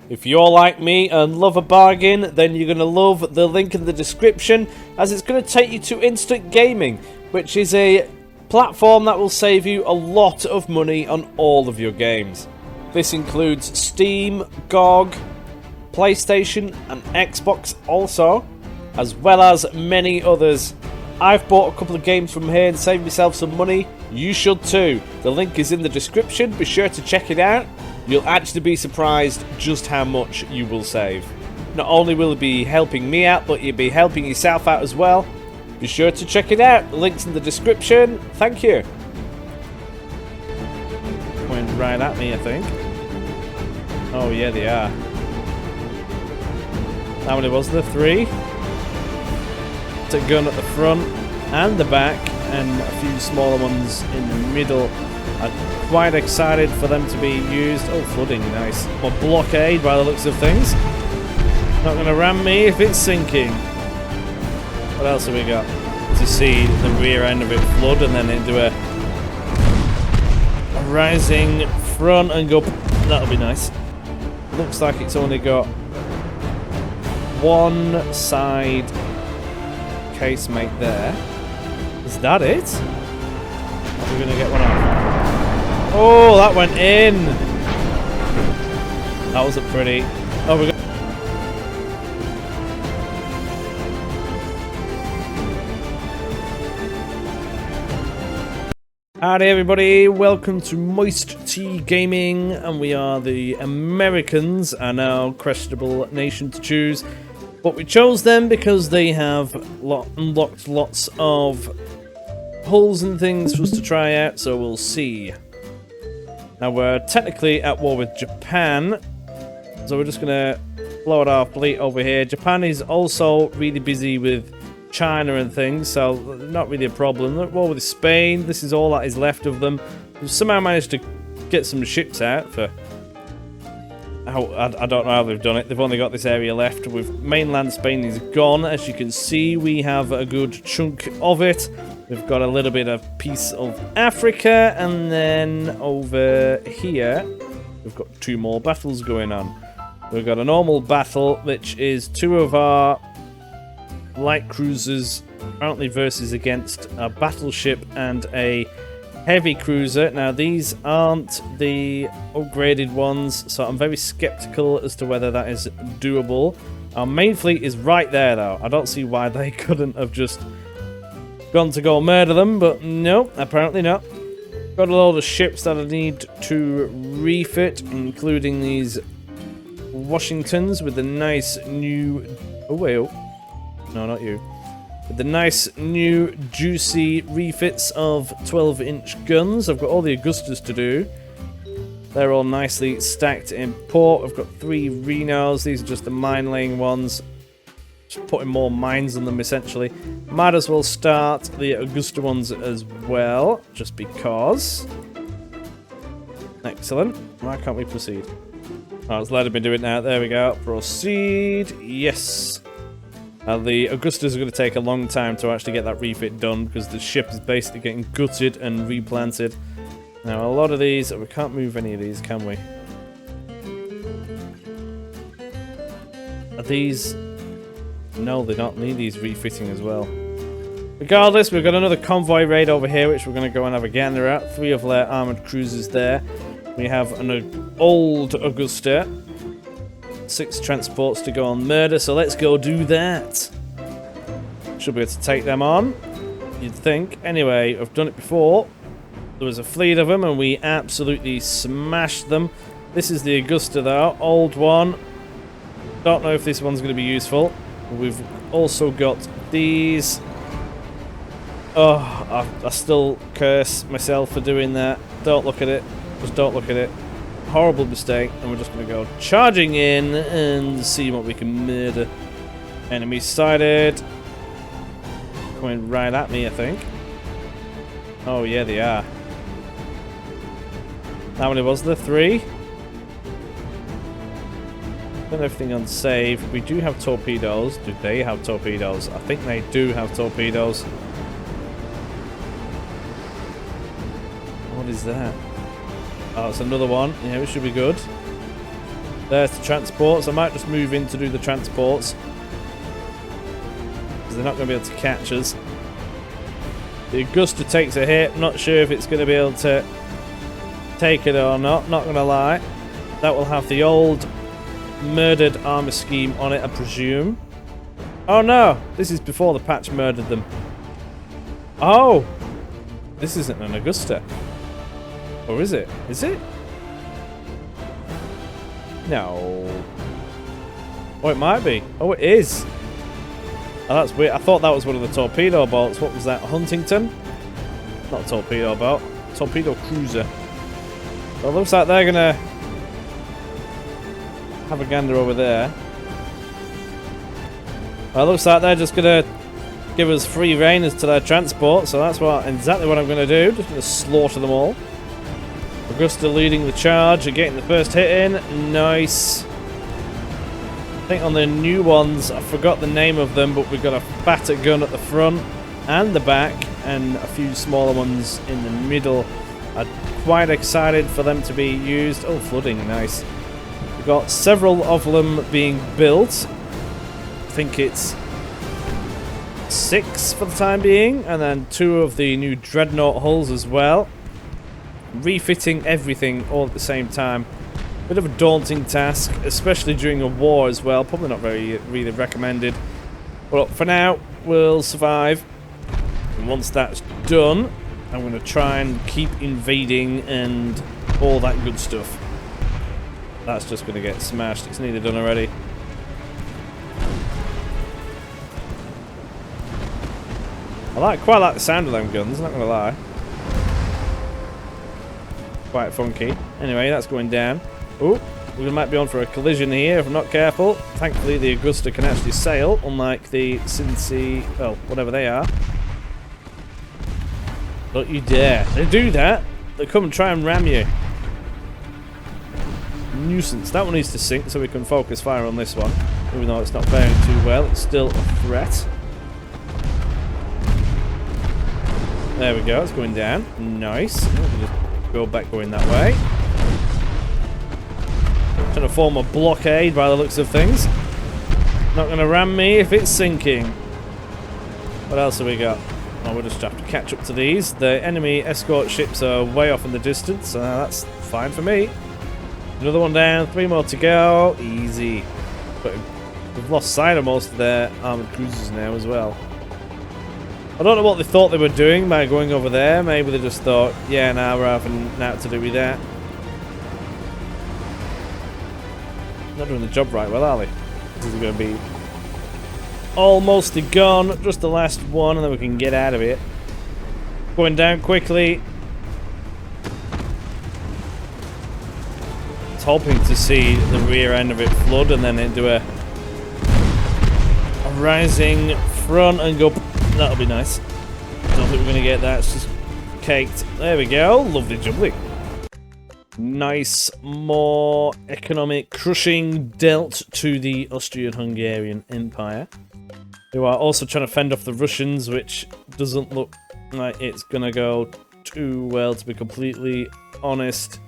If you're like me and love a bargain, then you're going to love the link in the description, as it's going to take you to Instant Gaming, which is a platform that will save you a lot of money on all of your games. This includes Steam, GOG, PlayStation and Xbox also, as well as many others. I've bought a couple of games from here and saved myself some money. You should too. The link is in the description. Be sure to check it out. You'll actually be surprised just how much you will save. Not only will it be helping me out, but you'll be helping yourself out as well. Be sure to check it out. The link's in the description. Thank you. Coming right at me, I think. Oh yeah, they are. How many was there? 3? It's a gun at the front and the back, and a few smaller ones in the middle. I'm quite excited for them to be used. Oh, flooding, nice. Or blockade by the looks of things. Not going to ram me if it's sinking. What else have we got? To see the rear end of it flood and then into a rising front and go. That'll be nice. Looks like it's only got one side casemate there. Is that it? Are we going to get one off? Oh, that went in. That wasn't pretty. Oh, we got. Howdy everybody, welcome to MoisTea Gaming, and we are the Americans, and our questionable nation to choose. But we chose them because they have unlocked lots of holes and things for us to try out, so we'll see. Now we're technically at war with Japan, so we're just going to blow out our fleet over here. Japan is also really busy with China and things, so not really a problem. They're at war with Spain. This is all that is left of them. We've somehow managed to get some ships out for... I don't know how they've done it. They've only got this area left. With mainland Spain is gone. As you can see, we have a good chunk of it. We've got a little bit of piece of Africa, and then over here we've got 2 more battles going on. We've got a normal battle, which is 2 of our light cruisers apparently versus against a battleship and a heavy cruiser. Now these aren't the upgraded ones, so I'm very skeptical as to whether that is doable. Our main fleet is right there though. I don't see why they couldn't have just gone to go murder them, but no, apparently not. Got a load of ships that I need to refit, including these Washingtons with the nice new... Oh wait, oh. No, not you. With the nice new juicy refits of 12-inch guns. I've got all the Augustas to do. They're all nicely stacked in port. I've got 3 Renos. These are just the mine-laying ones. Just putting more mines on them, essentially. Might as well start the Augusta ones as well, just because. Excellent. Why can't we proceed? Oh, it's letting me do it now. There we go. Proceed. Yes. The Augustas are going to take a long time to actually get that refit done, because the ship is basically getting gutted and replanted. Now, a lot of these... We can't move any of these, can we? Are these... No, they don't need these refitting as well. Regardless, we've got another convoy raid over here, which we're going to go and have a gander at. 3 of their armoured cruisers there. We have an old Augusta. 6 transports to go on murder, so let's go do that. Should be able to take them on, you'd think. Anyway, I've done it before. There was a fleet of them, and we absolutely smashed them. This is the Augusta, though. Old one. Don't know if this one's going to be useful. We've also got these. Oh, I still curse myself for doing that. Don't look at it. Just don't look at it. Horrible mistake. And we're just going to go charging in and see what we can murder. Enemy sighted. Coming right at me, I think. Oh, yeah, they are. How many was there? 3? Got everything on save. We do have torpedoes. Do they have torpedoes? I think they do have torpedoes. What is that? Oh, it's another one. Yeah, it should be good. There's the transports. I might just move in to do the transports. Because they're not going to be able to catch us. The Augusta takes a hit. Not sure if it's going to be able to take it or not. Not going to lie. That will have the old murdered armor scheme on it, I presume. Oh no! This is before the patch murdered them. Oh! This isn't an Augusta. Or is it? Is it? No. Oh, it might be. Oh, it is. Oh, that's weird. I thought that was one of the torpedo boats. What was that? Huntington? Not a torpedo boat. Torpedo cruiser. Well, it looks like they're gonna have a gander over there. Well, it looks like they're just gonna give us free rein as to their transport, so that's exactly what I'm gonna do. Just gonna slaughter them all. Augusta leading the charge and getting the first hit in. Nice. I think on the new ones, I forgot the name of them, but we've got a batter gun at the front and the back, and a few smaller ones in the middle. I'm quite excited for them to be used. Oh, flooding, nice. We've got several of them being built. I think it's 6 for the time being, and then 2 of the new Dreadnought hulls as well. Refitting everything all at the same time. Bit of a daunting task, especially during a war as well. Probably not really recommended. But for now, we'll survive. And once that's done, I'm going to try and keep invading and all that good stuff. That's just going to get smashed. It's nearly done already. I quite like the sound of them guns, not going to lie. Quite funky. Anyway, that's going down. Oh, we might be on for a collision here if I'm not careful. Thankfully, the Augusta can actually sail, unlike the Cincy, well, whatever they are. Don't you dare. They do that. They come and try and ram you. Nuisance. That one needs to sink so we can focus fire on this one. Even though it's not faring too well, it's still a threat. There we go, it's going down. Nice. Just go back going that way. Trying to form a blockade by the looks of things. Not going to ram me if it's sinking. What else have we got? Oh, we'll just have to catch up to these. The enemy escort ships are way off in the distance, so that's fine for me. Another one down, 3 more to go. Easy. But we've lost sight of most of their armoured cruisers now as well. I don't know what they thought they were doing by going over there. Maybe they just thought, yeah, nah, we're having nothing to do with that. Not doing the job right well, are they? This is going to be almost gone. Just the last one, and then we can get out of it. Going down quickly. I was hoping to see the rear end of it flood and then into a rising front and go. That'll be nice. Don't think we're going to get that. It's just caked. There we go. Lovely jubbly. Nice. More economic crushing dealt to the Austrian-Hungarian Empire, who are also trying to fend off the Russians, which doesn't look like it's going to go too well, to be completely honest.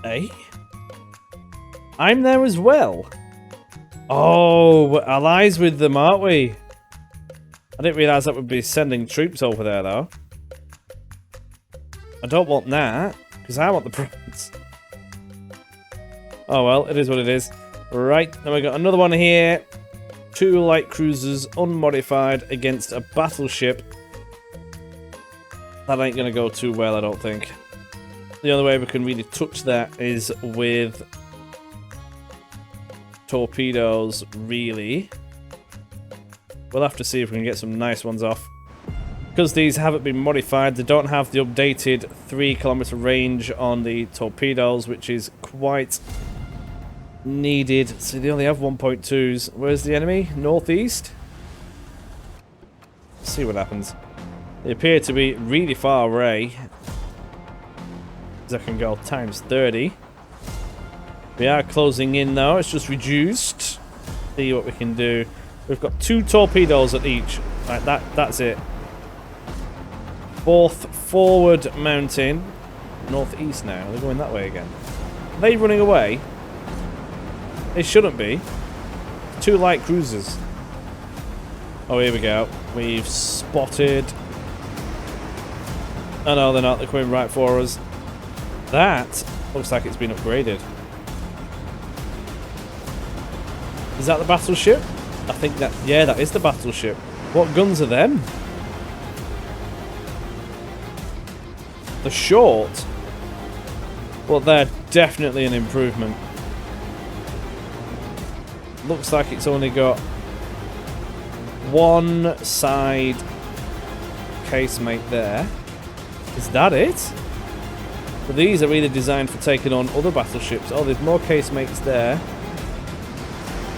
Eh? I'm there as well. Oh, we're allies with them, aren't we? I didn't realise that would be sending troops over there, though. I don't want that, because I want the prince. Oh well, it is what it is. Right, then we got another one here. 2 light cruisers, unmodified, against a battleship. That ain't going to go too well, I don't think. The only way we can really touch that is with torpedoes, really. We'll have to see if we can get some nice ones off. Because these haven't been modified, they don't have the updated 3-kilometer range on the torpedoes, which is quite needed. So they only have 1.2s. Where's the enemy? Northeast? Let's see what happens. They appear to be really far away. That can go times 30. We are closing in though, it's just reduced. See what we can do. We've got 2 torpedoes at each. Right, that's it. 4th forward mounting. northeast now. They're going that way again. Are they running away? They shouldn't be. 2 light cruisers. Oh, here we go. We've spotted... Oh no, they're not. They're coming right for us. That looks like it's been upgraded. Is that the battleship? I think that... Yeah, that is the battleship. What guns are them? The short? Well, they're definitely an improvement. Looks like it's only got one side casemate there. Is that it? But these are really designed for taking on other battleships. Oh, there's more casemates there.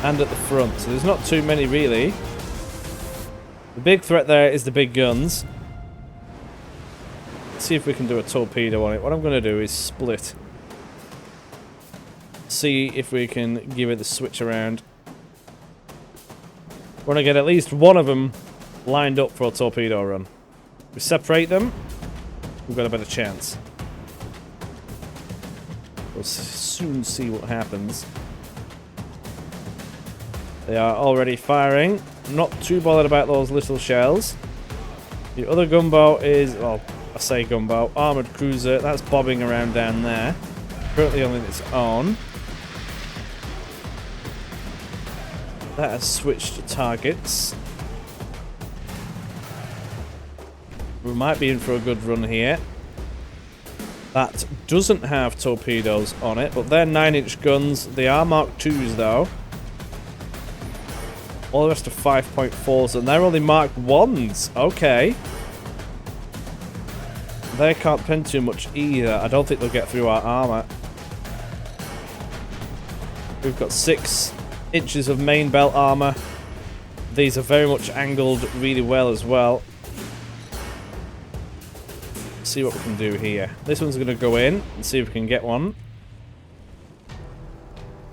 And at the front. So there's not too many, really. The big threat there is the big guns. Let's see if we can do a torpedo on it. What I'm going to do is split. See if we can give it the switch around. Want to get at least one of them lined up for a torpedo run. If we separate them, we've got a better chance. We'll soon see what happens. They are already firing. Not too bothered about those little shells. The other gunboat is, well, I say gunboat, armoured cruiser. That's bobbing around down there. Currently on its own. That has switched to targets. We might be in for a good run here. That doesn't have torpedoes on it, but they're 9-inch guns. They are Mark IIs though. All the rest are 5.4s, and they're only Mark 1s. Okay. They can't pen too much either. I don't think they'll get through our armour. We've got 6 inches of main belt armour. These are very much angled really well as well. Let's see what we can do here. This one's going to go in and see if we can get one.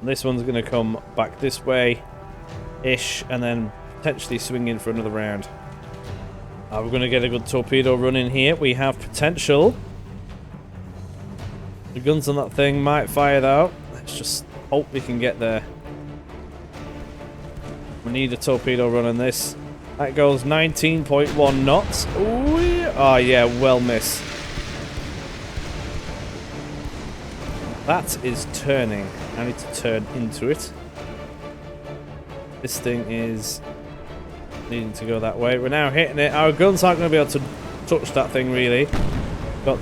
This one's going to come back this way-ish and then potentially swing in for another round. We're going to get a good torpedo run in here. We have potential. The guns on that thing might fire though. Let's just hope we can get there. We need a torpedo run on this. That goes 19.1 knots. Ooh, yeah. Oh yeah, well miss. That is turning. I need to turn into it. This thing is needing to go that way. We're now hitting it. Our guns aren't going to be able to touch that thing really. Got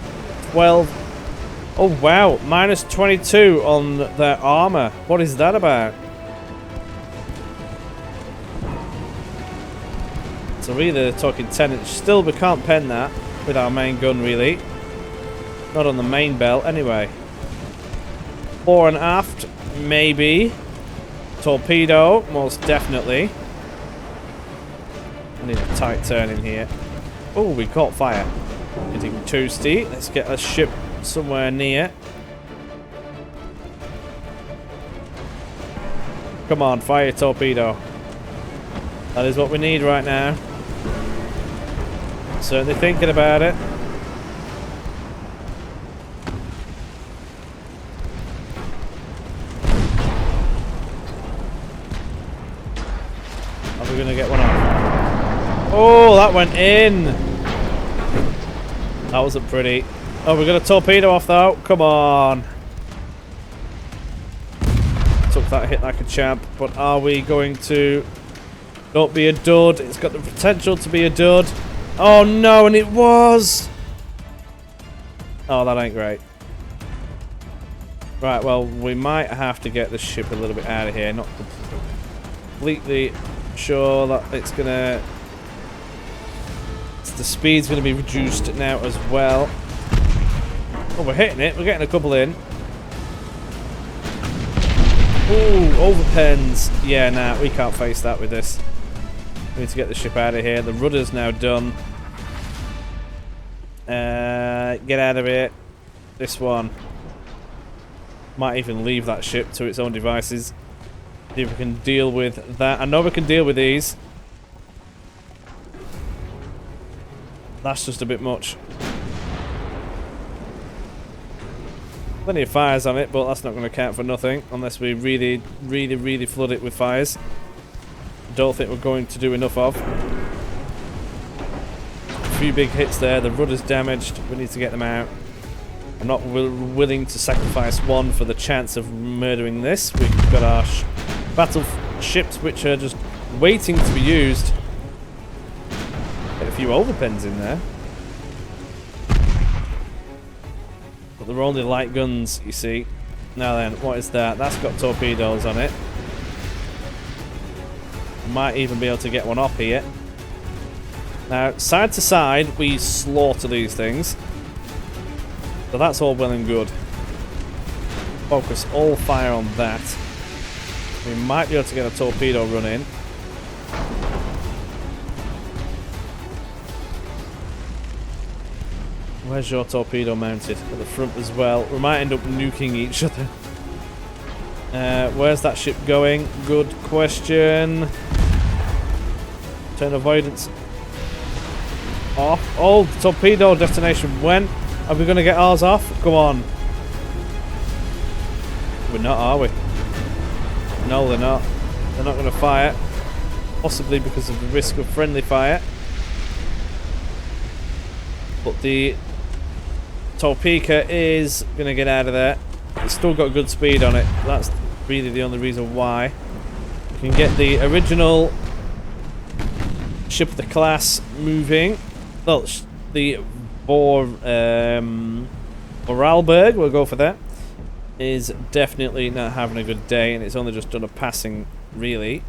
12. Oh wow, minus 22 on their armor. What is that about? So really they're talking 10 inch. Still we can't pen that with our main gun really. Not on the main belt anyway. Fore and aft, maybe. Torpedo, most definitely. I need a tight turn in here. Oh, we caught fire. Getting too steep. Let's get a ship somewhere near. Come on, fire torpedo. That is what we need right now. Certainly thinking about it. Are we going to get one off? Oh, that went in. That wasn't pretty. Oh, we got a torpedo off though. Come on. Took that hit like a champ. But are we going to... Don't be a dud. It's got the potential to be a dud. Oh no, and it was. Oh, that ain't great. Right, well, we might have to get the ship a little bit out of here. Not completely sure that it's gonna... The speed's gonna be reduced now as well. Oh, we're hitting it. We're getting a couple in. Ooh, overpens. Yeah, nah, we can't face that with this. We need to get the ship out of here. The rudder's now done. Get out of it. This one. Might even leave that ship to its own devices. See if we can deal with that. I know we can deal with these. That's just a bit much. Plenty of fires on it, but that's not going to count for nothing unless we really, really, really flood it with fires. Don't think we're going to do enough of. A few big hits there. The rudder's damaged. We need to get them out. I'm not willing to sacrifice one for the chance of murdering this. We've got our battleships which are just waiting to be used. Get a few overpens in there. But they're only light guns, you see. Now then, what is that? That's got torpedoes on it. Might even be able to get one off here. Now, side to side, we slaughter these things. So that's all well and good. Focus all fire on that. We might be able to get a torpedo run in. Where's your torpedo mounted? At the front as well. We might end up nuking each other. Where's that ship going? Good question. Turn avoidance off. Oh, torpedo destination went. Are we going to get ours off? Come on. We're not, are we? No, they're not. They're not going to fire. Possibly because of the risk of friendly fire. But the Topeka is going to get out of there. It's still got good speed on it. That's really the only reason why. We can get the original ship of the class moving. Well, the Vorarlberg, we'll go for that, is definitely not having a good day, and it's only just done a passing, really.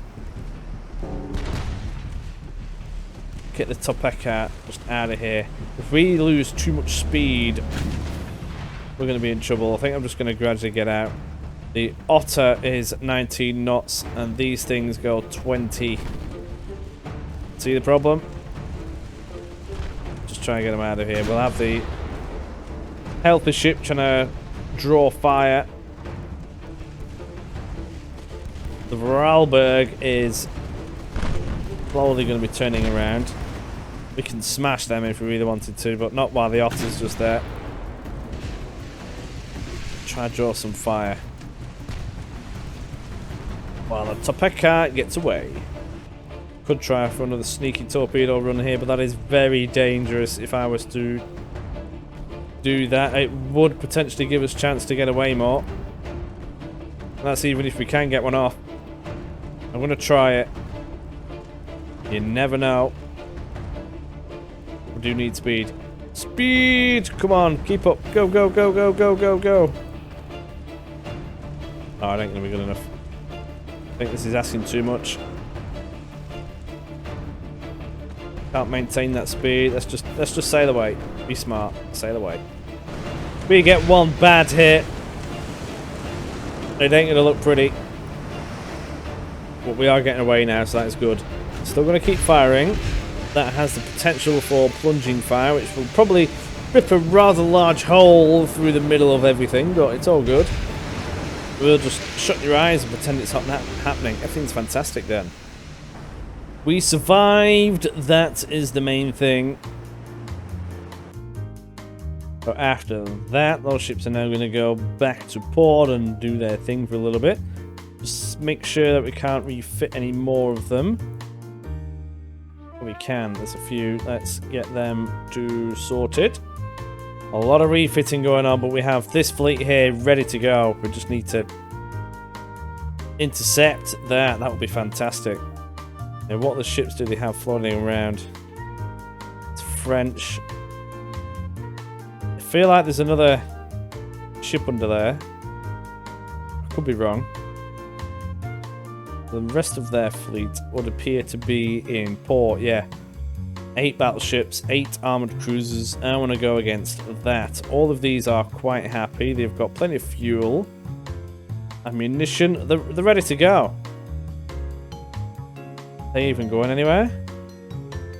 Get the Topeka just out of here. If we lose too much speed, we're going to be in trouble. I think I'm just going to gradually get out. The Otter is 19 knots, and these things go 20. See the problem? Just try and get them out of here. We'll have the healthy ship trying to draw fire. The Vorarlberg is slowly going to be turning around. We can smash them if we really wanted to, but not while the Otter's just there. Try to draw some fire while the Topeka gets away. Could try for another sneaky torpedo run here, but that is very dangerous if I was to do that. It would potentially give us a chance to get away more. And that's even if we can get one off. I'm going to try it. You never know. We do need speed. Speed! Come on, keep up. Go, go, go, go, go, go, go. Oh, it ain't going to be good enough. I think this is asking too much. Can't maintain that speed. Let's just sail away. Be smart. Sail away. We get one bad hit. It ain't gonna look pretty. But we are getting away now, so that is good. Still gonna keep firing. That has the potential for plunging fire, which will probably rip a rather large hole through the middle of everything, but it's all good. We'll just shut your eyes and pretend it's not happening. Everything's fantastic then. We survived. That is the main thing. So after that, those ships are now going to go back to port and do their thing for a little bit. Just make sure that we can't refit any more of them. We can. There's a few. Let's get them to sorted. A lot of refitting going on, but we have this fleet here ready to go. We just need to intercept that. That would be fantastic. Now, what other ships do they have floating around? It's French. I feel like there's another ship under there. I could be wrong. The rest of their fleet would appear to be in port, yeah. 8 battleships, 8 armoured cruisers. I want to go against that. All of these are quite happy. They've got plenty of fuel. Ammunition. They're ready to go. Are they even going anywhere?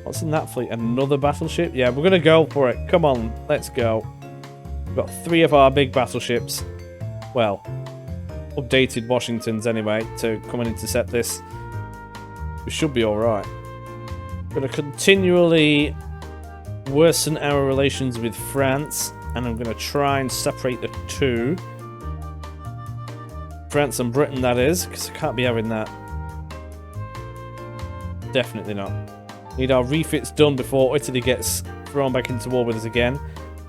What's in that fleet? Another battleship? Yeah, we're going to go for it. Come on, let's go. We've got 3 of our big battleships. Well, updated Washingtons anyway to come and intercept this. We should be alright. We're going to continually worsen our relations with France And I'm going to try and separate the two. France and Britain, that is, because I can't be having that. Definitely not. Need our refits done before Italy gets thrown back into war with us again.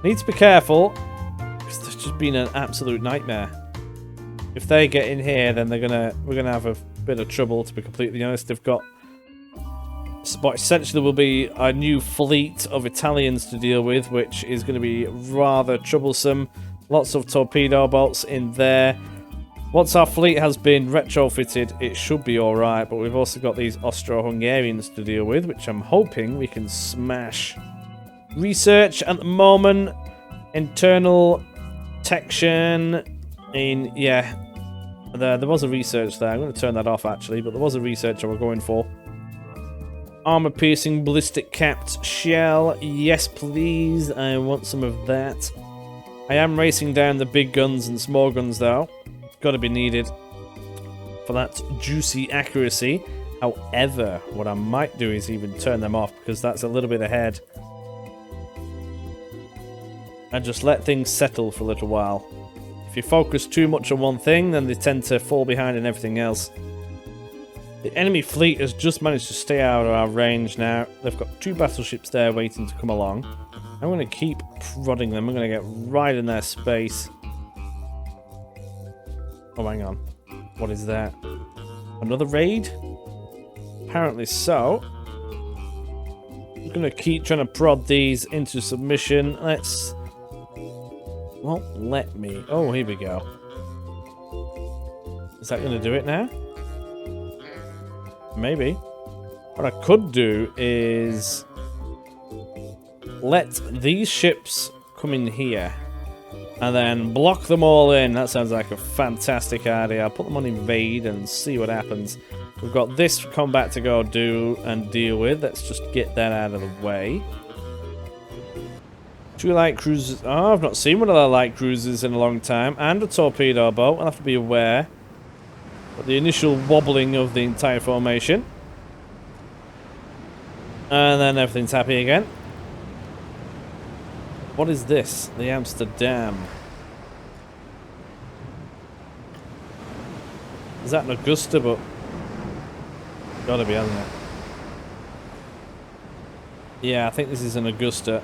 Need to be careful, because there's just been an absolute nightmare. If they get in here, then we're gonna have a bit of trouble, to be completely honest. They've got... But essentially will be a new fleet of Italians to deal with, which is going to be rather troublesome. Lots of torpedo boats in there. Once our fleet has been retrofitted, it should be alright, but we've also got these Austro-Hungarians to deal with, which I'm hoping we can smash. Research at the moment. Internal protection. Yeah. There was a research there. I'm going to turn that off, actually, but there was a research I was going for. Armor-piercing ballistic-capped shell. Yes, please. I want some of that. I am racing down the big guns and small guns, though. It's got to be needed for that juicy accuracy. However, what I might do is even turn them off, because that's a little bit ahead. And just let things settle for a little while. If you focus too much on one thing, then they tend to fall behind in everything else. The enemy fleet has just managed to stay out of our range now. They've got 2 battleships there waiting to come along. I'm going to keep prodding them. I'm going to get right in their space. Oh, hang on. What is that? Another raid? Apparently so. I'm going to keep trying to prod these into submission. Let's... Won't let me. Oh, here we go. Is that going to do it now? Maybe. What I could do is let these ships come in here and then block them all in. That sounds like a fantastic idea. I'll put them on invade and see what happens. We've got this combat to go do and deal with. Let's just get that out of the way. 2 light cruisers. Oh, I've not seen one of the light cruisers in a long time. And a torpedo boat. I'll have to be aware. But the initial wobbling of the entire formation. And then everything's happy again. What is this? The Amsterdam. Is that an Augusta? But gotta be, hasn't it? Yeah, I think this is an Augusta.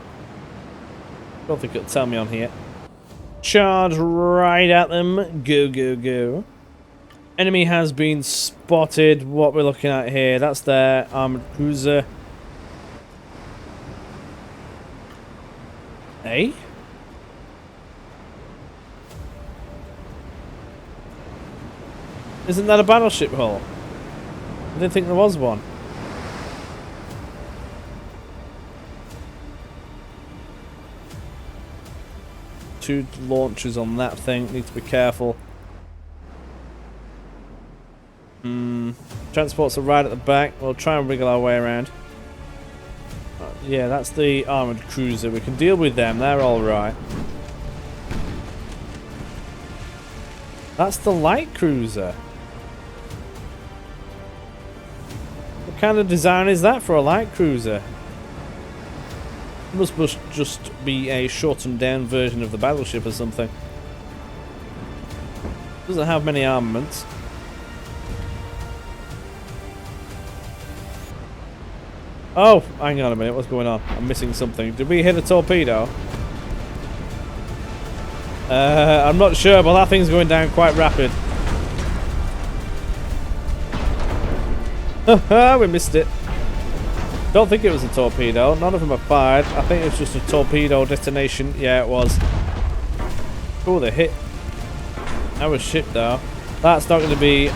Don't think it'll tell me on here. Charge right at them. Go, go, go. Enemy has been spotted. What we're looking at here, that's their armored cruiser. Hey? Isn't that a battleship hull? I didn't think there was one. Two launchers on that thing. Need to be careful. Transports are right at the back. We'll try and wriggle our way around. Yeah, that's the armoured cruiser. We can deal with them. They're alright. That's the light cruiser. What kind of design is that for a light cruiser? It must just be a shortened down version of the battleship or something. Doesn't have many armaments. Oh, hang on a minute, what's going on? I'm missing something. Did we hit a torpedo? I'm not sure, but that thing's going down quite rapid. We missed it. Don't think it was a torpedo. None of them are fired. I think it was just a torpedo detonation. Yeah, it was. Oh, they hit our ship, though. That's not going to be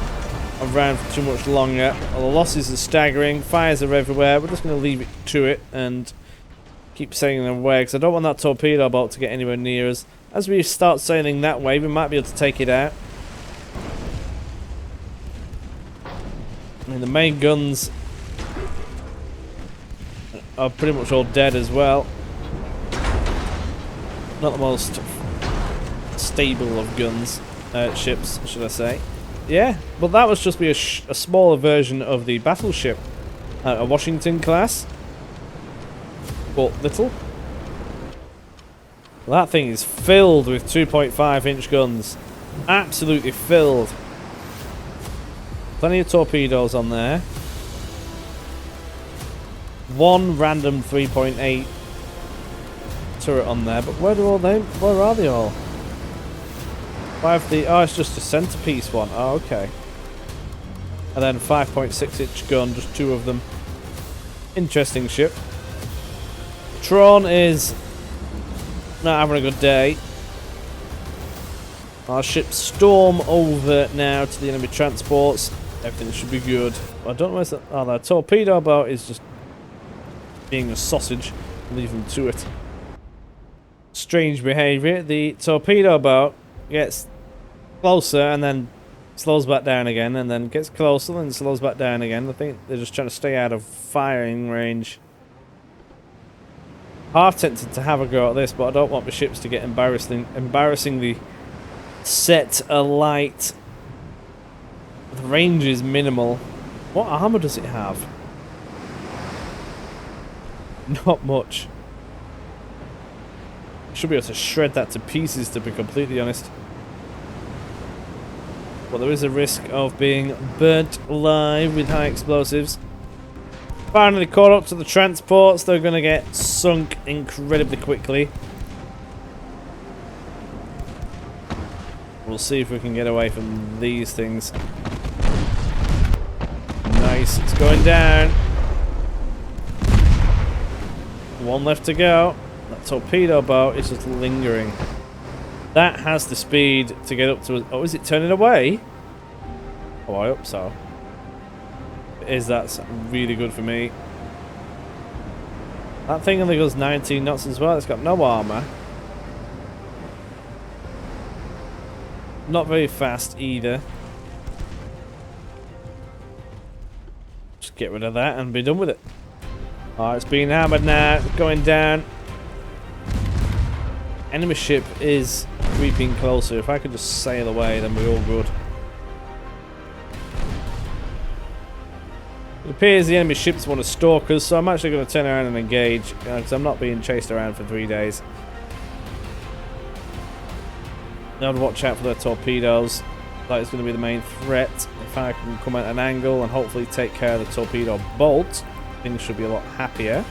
around for too much longer. Well, the losses are staggering. Fires are everywhere. We're just going to leave it to it and keep sailing away, because I don't want that torpedo boat to get anywhere near us. As we start sailing that way, we might be able to take it out. I mean, the main guns are pretty much all dead as well. Not the most stable of guns, ships, should I say. Yeah, but that was just be a smaller version of the battleship. A Washington class. But little. That thing is filled with 2.5-inch guns. Absolutely filled. Plenty of torpedoes on there. One random 3.8 turret on there, but where are they all? Oh, it's just a centerpiece one. Oh, okay. And then 5.6-inch gun, just two of them. Interesting ship. Tron is not having a good day. Our ships storm over now to the enemy transports. Everything should be good. I don't know where's that. Oh, that torpedo boat is just being a sausage. Leave them to it. Strange behaviour. The torpedo boat gets closer and then slows back down again, and then gets closer and slows back down again. I think they're just trying to stay out of firing range. Half tempted to have a go at this, but I don't want my ships to get embarrassingly set alight. The range is minimal. What armor does it have? Not much. Should be able to shred that to pieces, to be completely honest. But there is a risk of being burnt alive with high explosives. Finally caught up to the transports. They're going to get sunk incredibly quickly. We'll see if we can get away from these things. Nice, it's going down. One left to go. That torpedo boat is just lingering. That has the speed to get up to... Oh, is it turning away? Oh, I hope so. That's really good for me. That thing only goes 19 knots as well. It's got no armor. Not very fast either. Just get rid of that and be done with it. Oh, it's being hammered now. It's going down. Enemy ship is creeping closer. If I could just sail away, then we're all good. It appears the enemy ships want to stalk us, so I'm actually going to turn around and engage, because I'm not being chased around for 3 days. Now to watch out for their torpedoes. That is going to be the main threat. If I can come at an angle and hopefully take care of the torpedo bolt, things should be a lot happier.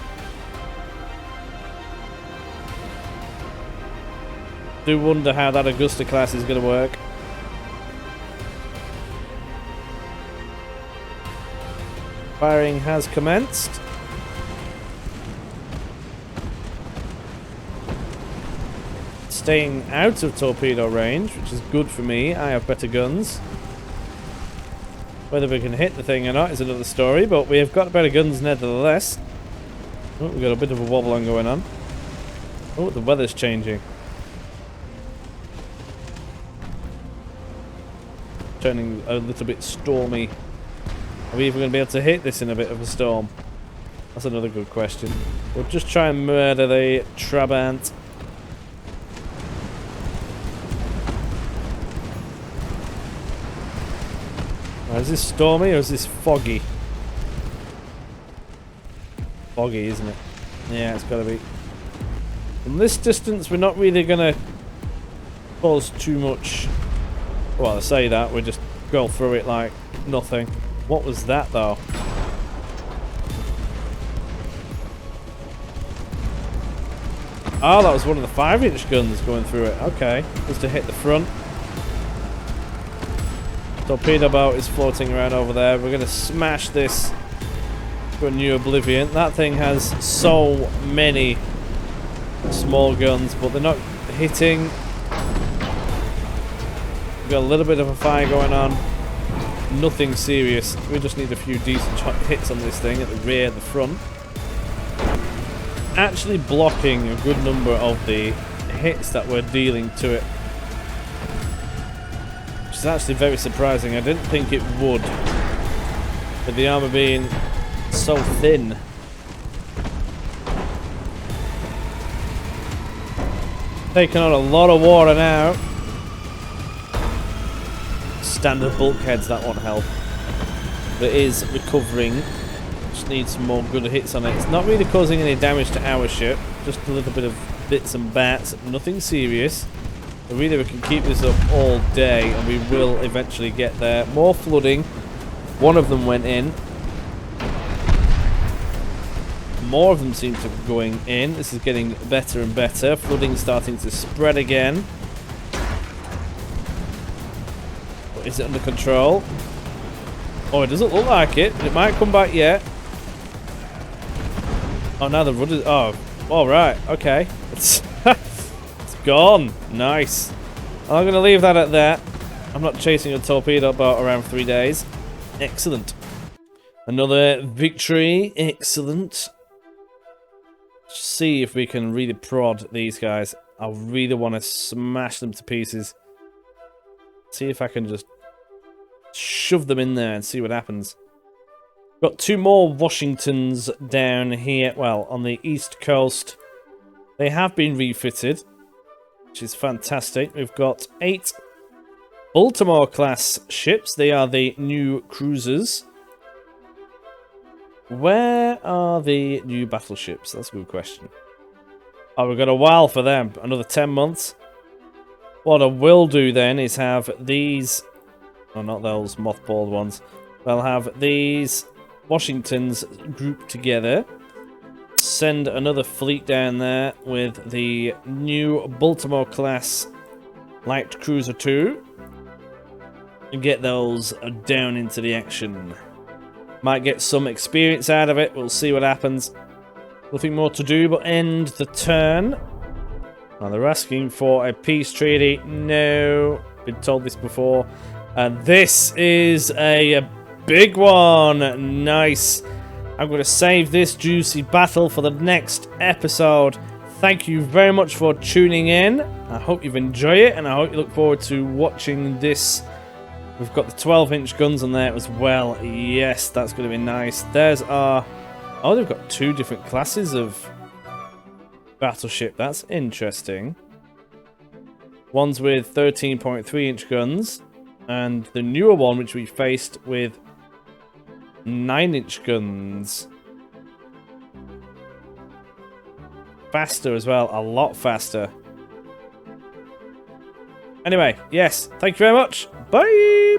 Do wonder how that Augusta class is going to work. Firing has commenced. Staying out of torpedo range, which is good for me. I have better guns. Whether we can hit the thing or not is another story, but we have got better guns nevertheless. Oh, we've got a bit of a wobble on going on. Oh, the weather's changing. Turning a little bit stormy. Are we even going to be able to hit this in a bit of a storm? That's another good question. We'll just try and murder the Trabant. Is this stormy or is this foggy? Foggy, isn't it? Yeah, it's got to be. From this distance, we're not really going to cause too much. Well, I say that, we just go through it like nothing. What was that, though? Oh, that was one of the 5-inch guns going through it. Okay, just to hit the front. Torpedo boat is floating around over there. We're going to smash this to a new oblivion. That thing has so many small guns, but they're not hitting. We've got a little bit of a fire going on. Nothing serious. We just need a few decent hits on this thing at the rear, the front. Actually blocking a good number of the hits that we're dealing to it. Which is actually very surprising. I didn't think it would. With the armor being so thin. Taking on a lot of water now. Standard bulkheads, that won't help. But it is recovering. Just needs some more good hits on it. It's not really causing any damage to our ship. Just a little bit of bits and bats. Nothing serious. But really, we can keep this up all day, and we will eventually get there. More flooding. One of them went in. More of them seem to be going in. This is getting better and better. Flooding starting to spread again. But is it under control? Oh, it doesn't look like it. It might come back yet. Oh, now the rudder. Oh, all right. Okay. It's gone. Nice. I'm going to leave that at that. I'm not chasing a torpedo boat around 3 days. Excellent. Another victory. Excellent. Let's see if we can really prod these guys. I really want to smash them to pieces. See if I can just shove them in there and see what happens. Got 2 more Washingtons down here. Well, on the east coast. They have been refitted, which is fantastic. We've got 8 Baltimore class ships. They are the new cruisers. Where are the new battleships? That's a good question. Oh, we've got a while for them. Another 10 months. What I will do then is have these... Oh, not those mothballed ones. I'll have these Washingtons grouped together. Send another fleet down there with the new Baltimore class light cruiser 2. And get those down into the action. Might get some experience out of it. We'll see what happens. Nothing more to do but end the turn. Now they're asking for a peace treaty. No. Been told this before. And this is a big one. Nice. I'm going to save this juicy battle for the next episode. Thank you very much for tuning in. I hope you've enjoyed it, and I hope you look forward to watching this. We've got the 12-inch guns on there as well. Yes, that's going to be nice. There's our... Oh, they've got 2 different classes of battleship. That's interesting. One's with 13.3-inch guns, and the newer one, which we faced with 9-inch guns. Faster as well, a lot faster. Anyway, yes, thank you very much. Bye!